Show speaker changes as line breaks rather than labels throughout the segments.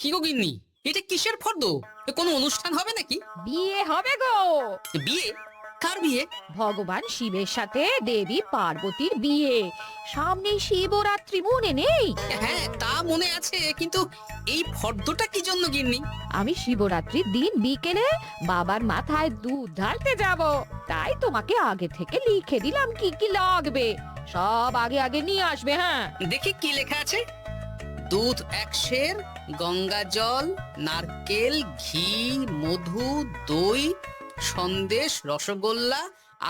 কি গো গিন্নি, এটা কিসের ফর্দ? কোনো অনুষ্ঠান হবে নাকি?
বিয়ে হবে গো।
বিয়ে? কার বিয়ে?
ভগবান শিবের সাথে দেবী পার্বতীর বিয়ে। সামনে শিবরাত্রি, মনে নেই?
হ্যাঁ, তা মনে আছে, কিন্তু এই ফর্দটা কি জন্য গিন্নি?
আমি শিবরাত্রির দিন বিকেলে বাবার মাথায় দুধ ঢালতে যাব, তাই তোমাকে আগে থেকে লিখে দিলাম কি কি লাগবে। সব আগে আগে নিয়ে আসবে। হ্যাঁ,
দেখি কি লেখা আছে। দুধ 1 সের, গঙ্গা জল, নারকেল, ঘি, মধু, দই, সন্দেশ, রসগোল্লা,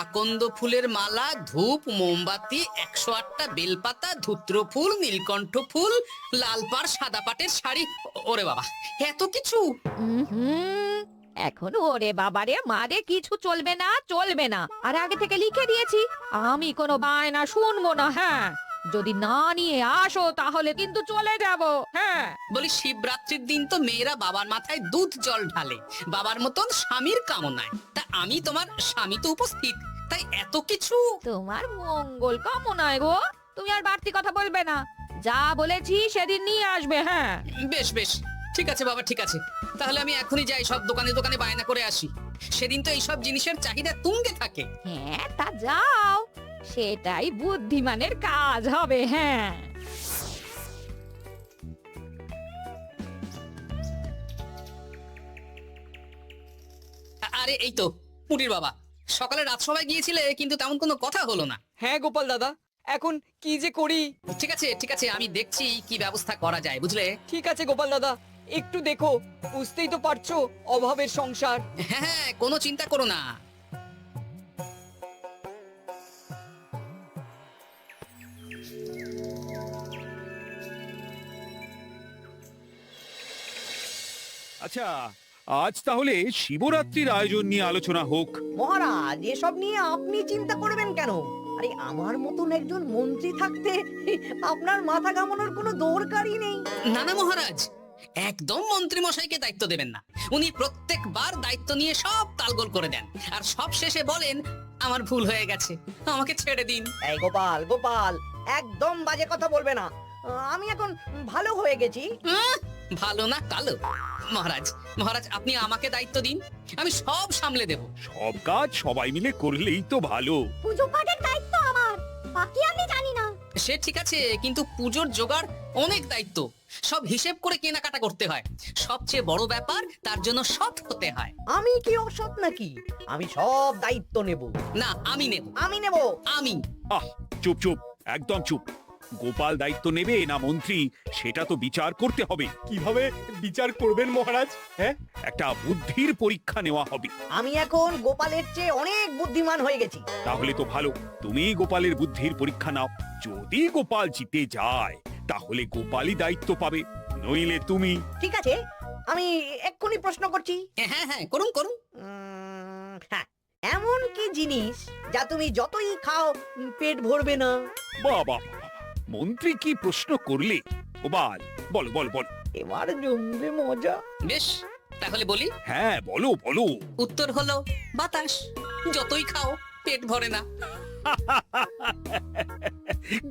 আকন্দ ফুলের মালা, ধূপ, মোমবাতি, 108টা বেলপাতা, ধূত্র ফুল, নীলকণ্ঠ ফুল, লাল পাড় সাদা পাটের শাড়ি। ওরে বাবা, এত কিছু!
হুম, এখন ওরে বাবারে মারে কিছু চলবে না, চলবে না। আর আগে থেকে লিখে দিয়েছি, আমি কোনো বায়না শুনবো না। হ্যাঁ, যদি না নিয়ে আসো তাহলে কিন্তু চলে যাব। হ্যাঁ,
বলি, শিবরাত্রির দিন তো মেয়েরা বাবার মাথায় দুধ জল ঢালে বাবার মতন স্বামীর কামনায়। তা আমি তোমার স্বামী তো উপস্থিত, তাই এত কিছু।
তোমার মঙ্গল কামনায় গো। তুমি আর বাড়তি কথা বলবে না, যা বলেছি সেদিন নিয়ে আসবে। হ্যাঁ,
বেশ বেশ, ঠিক আছে বাবা, ঠিক আছে। তাহলে আমি এখনই যাই, সব দোকানে দোকানে বায়না করে আসি। সেদিন তো এইসব জিনিসের চাহিদা তুঙ্গে থাকে।
হ্যাঁ, তা যাও, সেটাই বুদ্ধিমানের কাজ হবে। হ্যাঁ,
আরে এই তো পুটির বাবা, সকালে রাজসভায় গিয়েছিলে কিন্তু তেমন কোনো কথা হলো না।
হ্যাঁ গোপাল দাদা, এখন কি যে করি।
ঠিক আছে ঠিক আছে, আমি দেখছি কি ব্যবস্থা করা যায়, বুঝলে।
ঠিক আছে গোপাল দাদা, একটু দেখো, বুঝতেই তো পারছো অভাবের সংসার।
হ্যাঁ হ্যাঁ, কোনো চিন্তা করো না।
আচ্ছা, আজ তাহলে শিবরাত্রির আয়োজন নিয়ে আলোচনা হোক।
মহারাজ, এসব নিয়ে আপনি চিন্তা করবেন কেন? আরে আমার মতন একজন মন্ত্রী থাকতে আপনার মাথা ঘামানোর কোনো দরকারই নেই।
না না মহারাজ, একদম মন্ত্রী মশাইকে দায়িত্ব দেবেন না। উনি প্রত্যেকবার দায়িত্ব নিয়ে সব তালগোল করে দেন, আর সব শেষে বলেন আমার ভুল হয়ে গেছে, আমাকে ছেড়ে দিন।
এই গোপাল গোপাল, একদম বাজে কথা বলবে না। আমি এখন ভালো হয়ে গেছি।
ভালো না কালো? মহারাজ মহারাজ, আপনি আমাকে দায়িত্ব দিন, আমি সব সামলে দেব।
সব কাজ সবাই মিলে করলেই তো ভালো।
পুজো পাঠের দায়িত্ব আমার, বাকি আমি জানি না।
সে ঠিক আছে, কিন্তু পুজোর জোগাড় অনেক দায়িত্ব, সব হিসেব করে কেনাকাটা করতে হয়। সবচেয়ে বড় ব্যাপার, তার জন্য সৎ হতে হয়।
আমি কি অসৎ নাকি? আমি সব দায়িত্ব নেব।
না, আমি নেব।
আমি নেব।
আমি।
আহ, চুপ চুপ, একদম চুপ। গোপাল দায়িত্ব নেবে না মন্ত্রী, সেটা তো বিচার করতে হবে।
কিভাবে বিচার করবেন মহারাজ? হ্যাঁ,
একটা বুদ্ধির পরীক্ষা নেওয়া হবে।
আমি এখন গোপালের চেয়ে অনেক বুদ্ধিমান হয়ে গেছি।
তাহলে তো ভালো, তুমি গোপালের বুদ্ধির পরীক্ষা নাও। যদি গোপাল জিতে যায় তাহলে গোপালই দায়িত্ব পাবে, নইলে তুমি।
ঠিক আছে, আমি এক্ষুনি প্রশ্ন করছি।
হ্যাঁ হ্যাঁ, করুন করুন।
হ্যাঁ, এমন কি জিনিস যা তুমি যতই খাও পেট ভরবে না?
বাবা, মন্ত্রী কি প্রশ্ন করলে! গোপাল, বলো বলো বলো।
এবার জমবে মজা।
বেশ, তাহলে বলি।
হ্যাঁ, বলো বলো।
উত্তর হলো বাতাস। যতই খাও পেট ভরে না।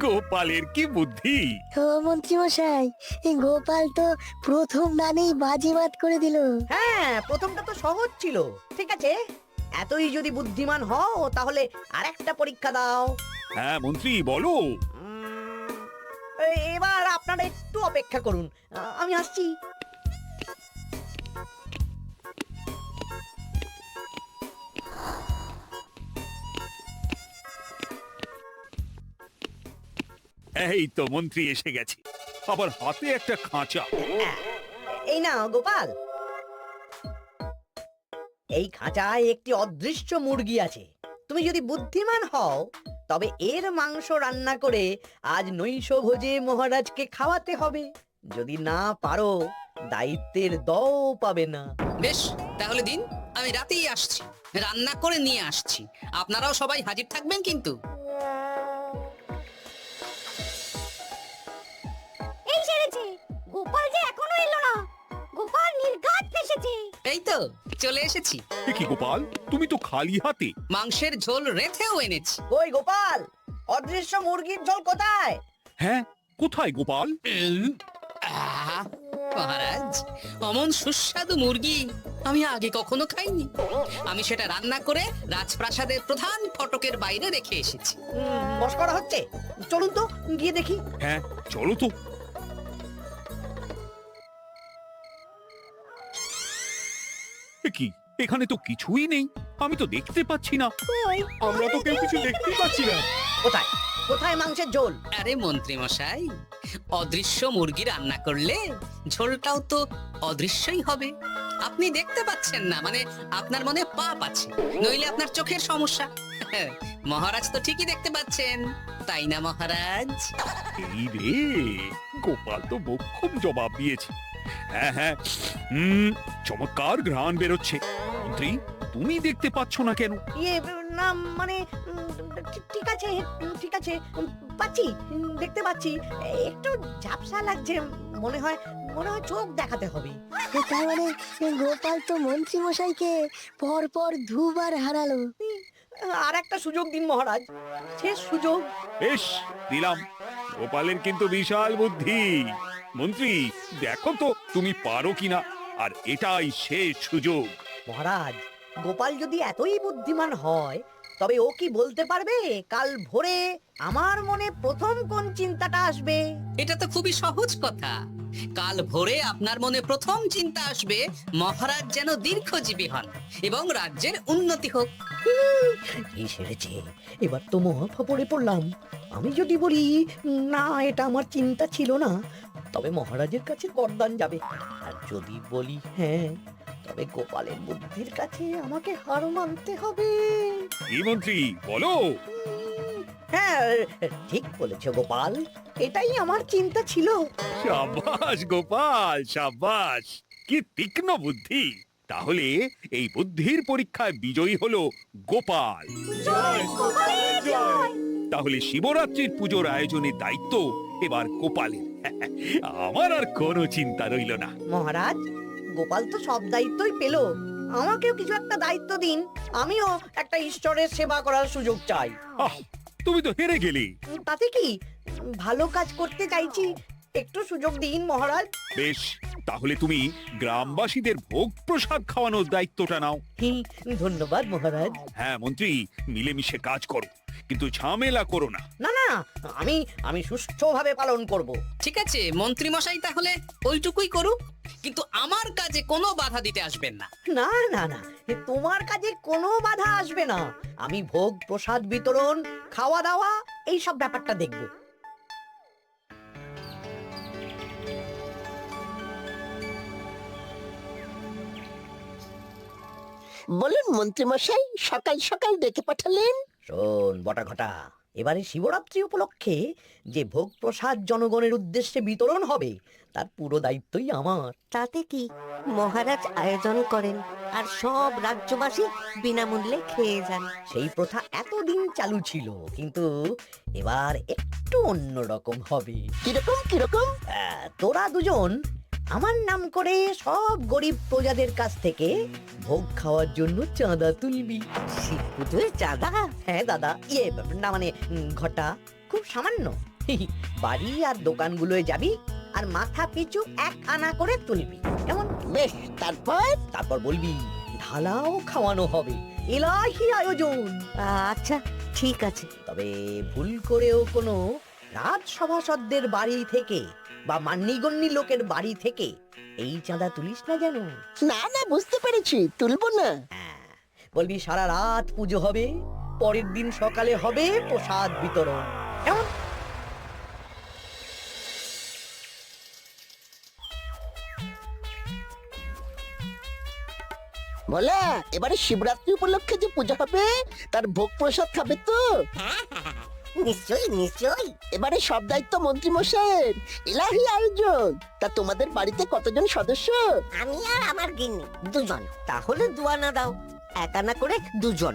গোপালের কি বুদ্ধি!
ও মন্ত্রী মশাই, এই গোপাল তো প্রথম দানেই বাজিমাত করে দিল।
হ্যাঁ, প্রথমটা তো সহজ ছিল। ঠিক আছে, এতই যদি বুদ্ধিমান হও তাহলে আরেকটা পরীক্ষা দাও।
হ্যাঁ মন্ত্রী, বলো।
এবার আপনারা একটু অপেক্ষা করুন, আমি আসছি।
এই তো মন্ত্রী এসে গেছে, আবার হাতে একটা খাঁচা।
এই নাও গোপাল, এই খাঁচায় একটি অদৃশ্য মুরগি আছে। তুমি যদি বুদ্ধিমান হও তবে এর মাংস রান্না করে আজ নৈশভোজে মহারাজকে খাওয়াতে হবে। যদি না পারো, দায়িত্বের দও পাবে না।
বেশ, তাহলে দিন, আমি রাতেই আসছি, রান্না করে নিয়ে আসছি। আপনারাও সবাই হাজির থাকবেন কিন্তু।
এই সেরেছে, গোপাল যে এখনো এলো না। গোপাল নির্ঘাত ফেসেছে।
এই তো চলে এসেছি।
এ কি গোপাল, তুমি তো খালি হাতে।
মাংসের ঝোল রেঁধেও এনেছি।
কই গোপাল, অদৃশ্য মুরগির ঝোল কোথায়?
হ্যাঁ, কোথায় গোপাল?
আহ, মহারাজ অমন সুস্বাদু মুরগি আমি আগে কখনো খাইনি। আমি সেটা রান্না করে রাজপ্রাসাদের প্রধান ফটকের বাইরে রেখে এসেছি।
মস্করা হচ্ছে, চলুন তো গিয়ে দেখি।
হ্যাঁ চলো তো। এ কি, এখানে তো কিছুই নেই, আমি তো দেখতে পাচ্ছি না।
আমরা তো কেউ কিছু দেখতেই পাচ্ছি না।
কোথায় কোথায় মাংসের ঝোল?
আরে মন্ত্রী মশাই, অদৃশ্য মুরগি রান্না করলে ঝোলটাও তো অদৃশ্যই হবে। আপনি দেখতে পাচ্ছেন না, মানে আপনার মনে পাপ আছে, নইলে আপনার চোখের সমস্যা। মহারাজ তো ঠিকই দেখতে পাচ্ছেন, তাই না মহারাজ?
এই রে, গোপাল তো মোক্ষম জবাব দিয়েছে। হ্যাঁ হ্যাঁ, চমৎকার ঘ্রাণ বেরোচ্ছে। মন্ত্রী, তুমি দেখতে পাচ্ছ না কেন?
ইয়ে না মানে ঠিক আছে ঠিক আছে, পাচ্ছি, দেখতে পাচ্ছি। একটু ঝাপসা লাগছে, মনে হয় চোখ দেখাতে হবে।
তার মানে গোপাল তো মন্ত্রী মশাইকে পর পর দুবার হারালো।
আর একটা সুযোগ দিন মহারাজ, শেষ সুযোগ।
বেশ, দিলাম। গোপালের কিন্তু বিশাল বুদ্ধি। মন্ত্রী, দেখো তো তুমি পারো কিনা, আর এটাই শেষ সুযোগ।
মহারাজ, গোপাল যদি এতই বুদ্ধিমান হয়, তবে ও কি বলতে পারবে কাল ভোরে আমার মনে প্রথম কোন চিন্তাটা আসবে?
এটা তো খুবই সহজ কথা। কাল ভোরে আপনার মনে প্রথম চিন্তা আসবে মহারাজ যেন দীর্ঘজীবী হন এবং রাজ্যের উন্নতি হোক।
এই সেরেছে, এবার তো মহা ফাপড়ে পড়লাম। আমি যদি বলি না, এটা আমার চিন্তা ছিল না, তবে মহারাজের কাছে গর্দান যাবে। আর যদি বলি হ্যাঁ, তবে গোপালের বুদ্ধির কাছে আমাকে হার মানতে হবে।
এই মন্ত্রী, বলো।
হ্যাঁ, ঠিক বলেছ গোপাল, এটাই আমার চিন্তা ছিল।
সাবাস গোপাল, সাবাস, কি তীক্ষ্ণ বুদ্ধি। তাহলে এই বুদ্ধির পরীক্ষায় বিজয়ী হলো গোপাল। তাহলে শিবরাত্রির পুজোর আয়োজনের দায়িত্ব এবার গোপালের। আমার আর কোনো চিন্তা রইল না।
মহারাজ, গোপাল তো সব দায়িত্বই পেল, আমাকেও কিছু একটা দায়িত্ব দিন। আমিও একটা ঈশ্বরের সেবা করার সুযোগ চাই।
আহ, তুমি তো হেরে গেলে।
তাতে কি, ভালো কাজ করতে চাইছি, একটু সুযোগ দিন মহারাজ।
বেশ, তাহলে তুমি গ্রামবাসীদের ভোগ প্রসাদ খাওয়ানোর দায়িত্বটা নাও।
ধন্যবাদ মহারাজ।
হ্যাঁ মন্ত্রী, মিলেমিশে কাজ করো, কিন্তু ঝামেলা করো না।
না না, আমি সুষ্ঠুভাবে পালন করব।
ঠিক আছে মন্ত্রী মশাই, তাহলে ওইটুকুই করুক, কিন্তু আমার কাজে কোনো বাধা দিতে আসবেন না।
না না না, তোমার কাজে কোনো বাধা আসবে না। আমি ভোগ প্রসাদ বিতরণ, খাওয়া দাওয়া, এই সব ব্যাপারটা দেখব।
বলুন মন্ত্রীমশাই, সকাল সকাল ডেকে পাঠালেন?
শোন বটা ঘটা, এবারে শিবরাত্রি উপলক্ষে যে ভোগ প্রসাদ জনগণের উদ্দেশ্যে বিতরণ হবে, তার পুরো দায়িত্বই আমার।
তাতে কি, মহারাজ আয়োজন করেন আর সব রাজ্যবাসী বিনামূল্যে খেয়ে যান।
সেই প্রথা এতদিন চালু ছিল, কিন্তু এবার একটু অন্যরকম হবে।
কিরকম কিরকম?
তোরা দুজন আমার নাম করে সব গরিব প্রজাদের কাছ থেকে ভোগ খাওয়ার জন্য চাঁদা তুলবি।
শিব পুজোয় চাঁদা?
হ্যাঁ দাদা, ইয়ে না মানে ঘটা, খুব সামান্য। বাড়ি আর দোকানগুলোয় যাবি আর মাথা পিছু 1 আনা করে তুলবি, কেমন?
বেশ, তারপর?
তারপর বলবি ঢালাও খাওয়ানো হবে, এলাহি আয়োজন।
আচ্ছা ঠিক আছে।
তবে ভুল করেও কোনো রাজসভাসদদের বাড়ি থেকে বা মান্যিগণ্যি লোকের বাড়ি থেকে এই চাঁদা তুলিস না যেন।
না না, বুঝতে পেরেছি, তুলবো না।
হ্যাঁ, বলবি সারা রাত পুজো হবে, পরের দিন সকালে হবে প্রসাদ বিতরণ, কেমন?
বলা, এবারে শিবরাত্রি উপলক্ষে যে পূজা হবে, তার ভোগ প্রসাদ খাবে তো?
নিশ্চয়ই নিশ্চয়ই।
এবারে সব দায়িত্ব মন্ত্রীমশাইয়ের, এলাহি আয়োজন। তা তোমাদের বাড়িতে কতজন সদস্য?
আমি আর আমার গিন্নি 2 জন। তাহলে 2 আনা দাও, 1 আনা করে 2 জন।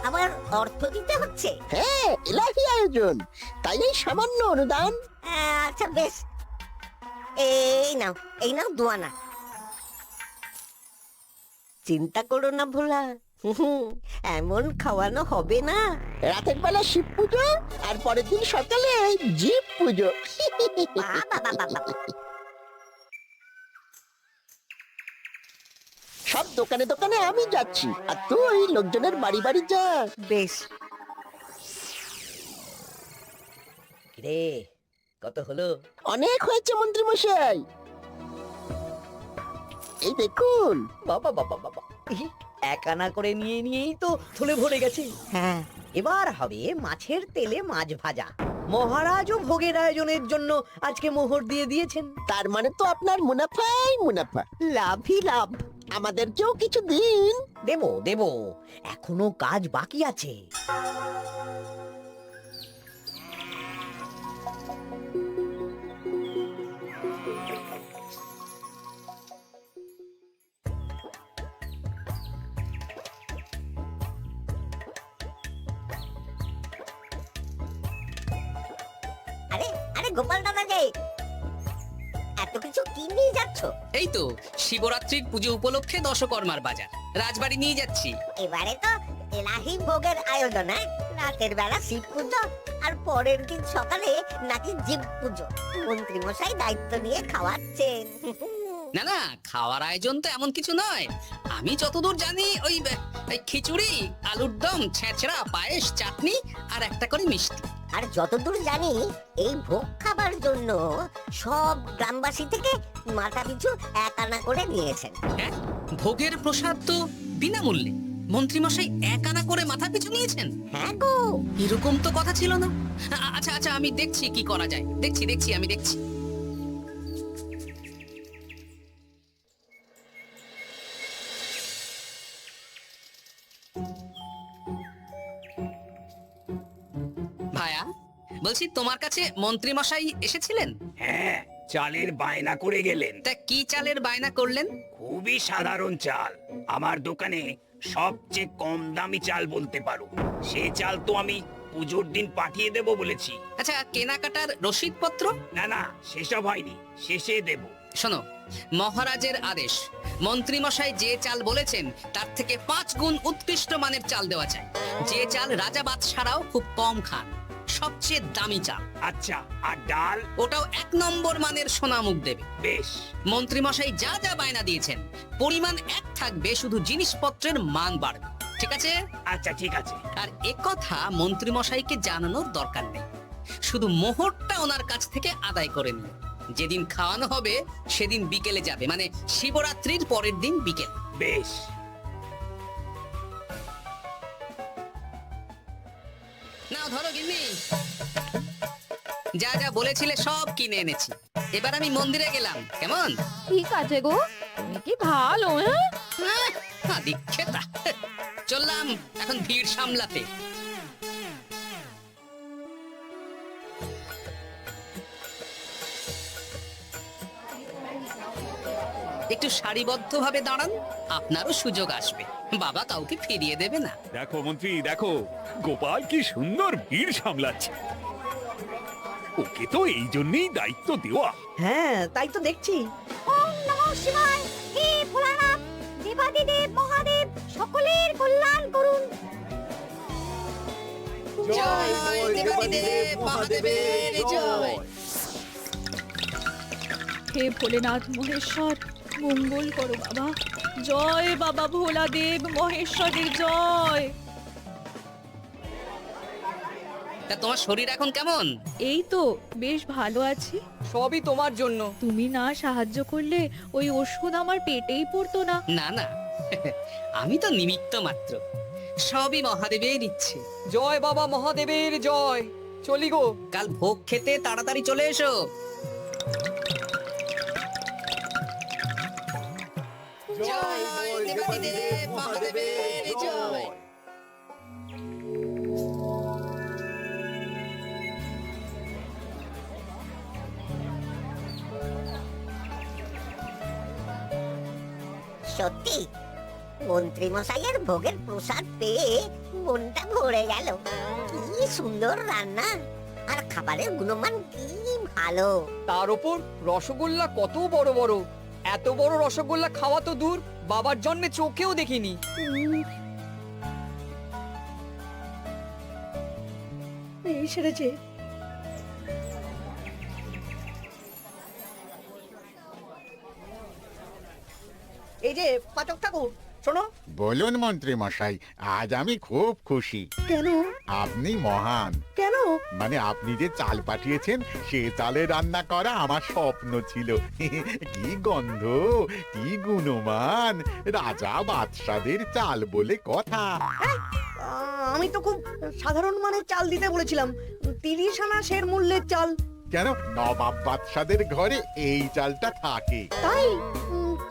আবার অর্থ দিতে হচ্ছে?
হ্যাঁ, এলাহি আয়োজন, তাই এই সামান্য অনুদান।
আচ্ছা বেশ, এই নাও 2 আনা। চিন্তা করো না ভোলা, এমন খাওয়ানো হবে না।
রাতের বেলা শিব পুজো, আর পরের দিন সকালে জীব পুজো।
বাবা বাবা বাবা।
সব দোকানে দোকানে আমি যাচ্ছি আর তুই লোকজনের বাড়ি বাড়ি যা।
বেশ।
রে কত হলো?
অনেক হয়েছে মন্ত্রী মশাই, এই দেখুন।
বাবা বাবা বাবা, এক আনা করে নিয়েই তো থলে ভরে গেছে।
হ্যাঁ,
এবার হবে মাছের তেলে মাছ ভাজা। মহারাজও ভোগের আয়োজনের জন্য আজকে মোহর দিয়ে দিয়েছেন।
তার মানে তো আপনার মুনাফাই মুনাফা, লাভই লাভ। আমাদেরকেও কিছু দিন।
দেব দেব, এখনো কাজ বাকি আছে।
আরে আরে গোপাল দাদা যে, এত কিছু কি নিয়ে যাচ্ছ?
এই তো শিবরাত্রির পুজো উপলক্ষে দশকর্মার বাজার রাজবাড়ি নিয়ে যাচ্ছি।
এবারে তো এলাহি ভোগের আয়োজন, হ্যাঁ? রাতের বেলা শিব পুজো আর পরের দিন সকালে নাকি জীব পুজো। মন্ত্রী মশাই দায়িত্ব নিয়ে খাওয়াচ্ছেন।
না না, খাওয়ার আয়োজন তো এমন কিছু নয়। আমি যতদূর জানি ওই খিচুড়ি, আলুর দম, ছেঁচড়া, পায়েস, চাটনি আর একটা করে মিষ্টি।
আর যতদূর জানি এই ভোগ খাবার জন্য সব গ্রামবাসী থেকে মাথা পিছু 1 আনা করে নিয়েছেন।
হ্যাঁ, ভোগের প্রসাদ তো বিনামূল্যে। মন্ত্রীমশাই 1 আনা করে মাথা পিছু নিয়েছেন?
হ্যাঁ গো,
এরকম তো কথা ছিল না। আচ্ছা আচ্ছা, আমি দেখছি কি করা যায়। দেখছি আমি দেখছি। ভায়া, বলছি তোমার কাছে মন্ত্রীমশাই এসেছিলেন?
হ্যাঁ, চালের বায়না করে গেলেন।
তা কি চালের বায়না করলেন?
খুবই সাধারণ চাল, আমার দোকানে সবচেয়ে কম দামি চাল বলতে পারো। সে চাল তো আমি পুজোর দিন পাঠিয়ে দেব বলেছি।
আচ্ছা, কেনাকাটার রসিদপত্র?
না না, সেসব হয়নি, শেষে দেব।
শোনো, মহারাজের আদেশ, মন্ত্রীমশাই যে চাল বলেছেন তার থেকে 5 গুণ উৎকৃষ্ট মানের চাল দেওয়া চাই। যে চাল রাজা বাদশারাও খুব কম খান, সবচেয়ে দামি চাল।
আচ্ছা, আর ডাল?
ওটাও 1 নম্বর মানের সোনামুখ দেবে।
বেশ।
মন্ত্রীমশাই যা যা বায়না দিয়েছেন পরিমাণ এক থাকবে, শুধু জিনিসপত্রের মান বাড়বে। ঠিক আছে?
আচ্ছা ঠিক আছে।
আর একথা মন্ত্রীমশাইকে জানানোর দরকার নেই, শুধু মোহরটা ওনার কাছ থেকে আদায় করে নিন। যেদিন খাওয়ানো হবে সেদিন বিকেলে যাবে, মানে শিবরাত্রির পরের দিন বিকেল।
বেশ।
নাও ধরো গিন্নি, যা যা বলেছিলে সব কিনে এনেছি। এবার আমি মন্দিরে গেলাম, কেমন?
ঠিক আছে গো, তুমি কি ভালো। হ্যাঁ,
দীক্ষেতা। চললাম এখন ভিড় সামলাতে। একটু সারিবদ্ধভাবে দাঁড়ান, আপনারও সুযোগ আসবে। বাবা কাউকে ফিরিয়ে দেবে না।
দেখো মন্ত্রী, দেখো গোপাল কি সুন্দর ভিড় সামলাচ্ছে। ওকে তো এই জন্যই দায়িত্ব দেওয়া।
হ্যাঁ, তাই তো দেখছি।
ওম নমঃ শিবায়। হে ভোলানাথ, দেবাদিদেব মহাদেব সকলের কল্যাণ করুন।
জয় দেবাদিদেব মহাদেবের জয়।
হে ভোলেনাথ মহেশ্বর, মঙ্গল করো বাবা। জয় বাবা ভোলাদেব মহেশ্বরের জয়।
তা তোমার শরীর এখন কেমন?
এই তো বেশ ভালো আছি।
সবই তোমার জন্য।
তুমি না সাহায্য করলে ওই ওষুধ আমার পেটেই পড়তো না।
না না, আমি তো নিমিত্ত মাত্র, সবই মহাদেবের ইচ্ছে।
জয় বাবা মহাদেবের জয়। চলি গো।
কাল ভোগ খেতে তাড়াতাড়ি চলে এসো। জয় দেবাদিদেব মহাদেবের জয়।
সত্যি মন্ত্রী মশাইয়ের ভোগের প্রসাদ পেয়ে মনটা ভরে গেল। কি সুন্দর রান্না, আর খাবারের গুণমান কি ভালো।
তার উপর রসগোল্লা কত বড় বড়। এত বড় রসগোল্লা খাওয়া তো দূর, বাবার জন্মে চোখেও দেখিনি।
এই সেরেছে। এই যে পাচক ঠাকুর শোনো।
বলুন মন্ত্রী মশাই, আজ আমি খুব খুশি।
কেন?
আপনি মহান।
কেন?
মানে আপনি যে চাল পাঠিয়েছেন সে চালে রান্না করা আমার স্বপ্ন ছিল। কি গন্ধ, কি গুণমান, রাজা বাদশাদের চাল বলে কথা।
আমি তো খুব সাধারণ মানের চাল দিতে বলেছিলাম, 30 আনা সের মূল্যের চাল।
কেন, নবাব বাদশাদের ঘরে এই চালটা থাকে।
তাই?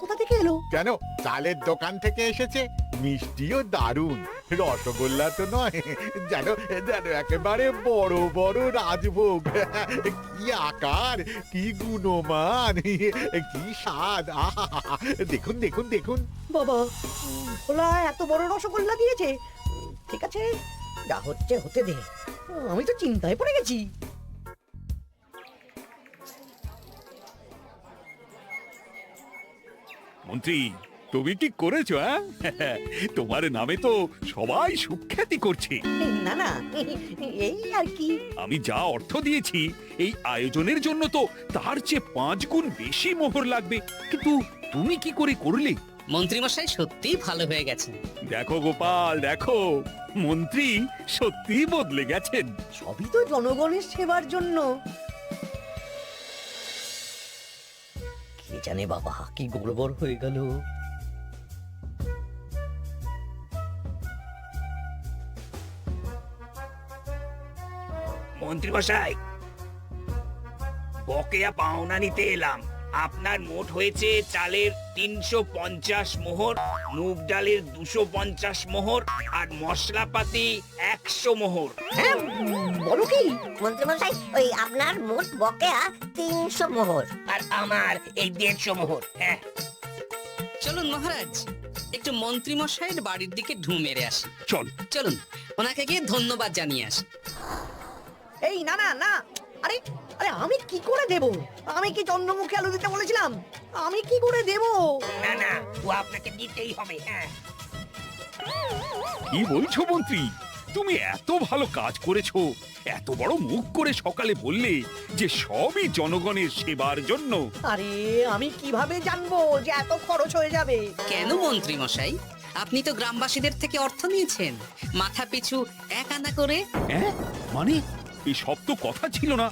কোথা থেকে এলো?
কেন, চালের দোকান থেকে এসেছে। মিষ্টিও দারুণ, রসগোল্লা তো নয়, যেন যেন একেবারে বড় বড় রাজভোগ। কি আকার, কি গুণমান, কি স্বাদ। আহা, দেখুন দেখুন দেখুন।
বাবা, ভোলা এত বড় রসগোল্লা দিয়েছে। ঠিক আছে, যা হচ্ছে হতে দে। আমি তো চিন্তায় পড়ে গেছি।
মন্ত্রী, তুমি কি করেছো? তোমার নামে তো সবাই সুখ্যাতি করছে।
না না, এই আর কি।
আমি যা অর্থ দিয়েছি এই আয়োজনের জন্য তো তার চেয়ে 5 গুণ বেশি মোহর লাগবে, কিন্তু তুমি কি করে করলে?
মন্ত্রীমশাই সত্যিই ভালো হয়ে গেছেন।
দেখো গোপাল, দেখো মন্ত্রী সত্যি বদলে গেছেন।
সবই তো জনগণের সেবার জন্য। কে জানে বাবা, কি গড়বড় হয়ে গেল।
মন্ত্রী মশাই, বকেয়া পাওনা নিতে এলাম। আপনার মোট হয়েছে চালের 350 মোহর, মুগ ডালের 250 মোহর, আর মশলাপাতি 100 মোহর।
হ্যাঁ, বলো কি?
মন্ত্রীমশাই, ওই আপনার মোট বকেয়া 300 মোহর।
আর আমার এই 150 মোহর। হ্যাঁ,
চলুন মহারাজ, একটু মন্ত্রীমশাইয়ের বাড়ির দিকে ঢু মেরে আসি।
চল।
চলুন, ওনাকে গিয়ে ধন্যবাদ জানিয়ে আসি।
এই না না না, আরে আরে আমি কি করে দেব? আমি কি চন্দ্রমুখী আলু দিতে বলেছিলাম? আমি কি করে দেব?
না না, ও আপনাকে দিতেই হবে। হ্যাঁ,
কি বলছো মন্ত্রী? তুমি এত ভালো কাজ করেছো, এত বড় মুখ করে সকালে বললে যে সবই জনগণের সেবার জন্য।
আরে আমি কিভাবে জানবো যে এত খরচ হয়ে যাবে?
কেন মন্ত্রীমশাই, আপনি তো গ্রামবাসীদের থেকে অর্থ নিয়েছেন, মাথা পিছু 1 আনা করে।
হ্যাঁ, মানে এই সব তো কথা ছিল না।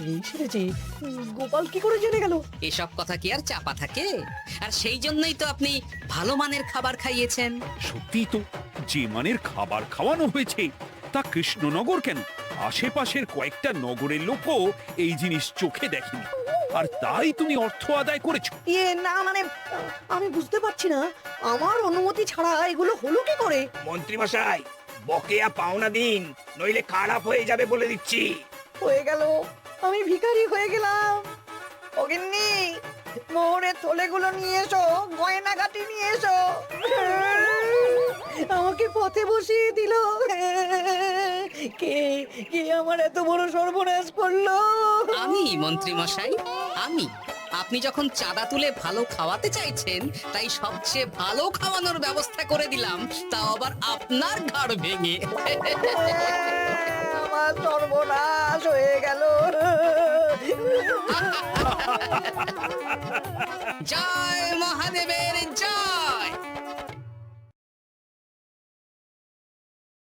এই সেরেছে, গোপাল কি করে জেনে গেল?
এসব কথা কি আর চাপা থাকে? আর সেই জন্যই তো আপনি ভালো মানের খাবার খাইয়েছেন।
সত্যি তো, যে মানের খাবার খাওয়ানো হয়েছে তা কৃষ্ণনগর কেন, আশেপাশের কয়েকটা নগরের লোকও এই জিনিস চোখে দেখেনি, আর তাই তুমি অর্থ আদায় করেছো।
না মানে, আমি বুঝতে পারছি না, আমার অনুমতি ছাড়া এগুলো হলো কি করে?
মন্ত্রী মশাই, বকেয়া পাওনা দিন, নইলে খারাপ হয়ে যাবে বলে দিচ্ছি।
হয়ে গেল, আমি ভিখারি হয়ে গেলাম। অগিন্নি, মোহরের থলেগুলো নিয়ে এসো, গয়নাগাটি নিয়ে এসো। আমাকে পথে বসিয়ে দিল। কে কে আমার এত বড় সর্বনাশ করলো?
আমি মন্ত্রীমশাই, আমি। আপনি যখন চাঁদা তুলে ভালো খাওয়াতে চাইছেন, তাই সবচেয়ে ভালো খাওয়ানোর ব্যবস্থা করে দিলাম, তাও আবার আপনার ঘাড় ভেঙে।
আমার সর্বনাশ হয়ে গেল।
জয় মহাদেবের জয়।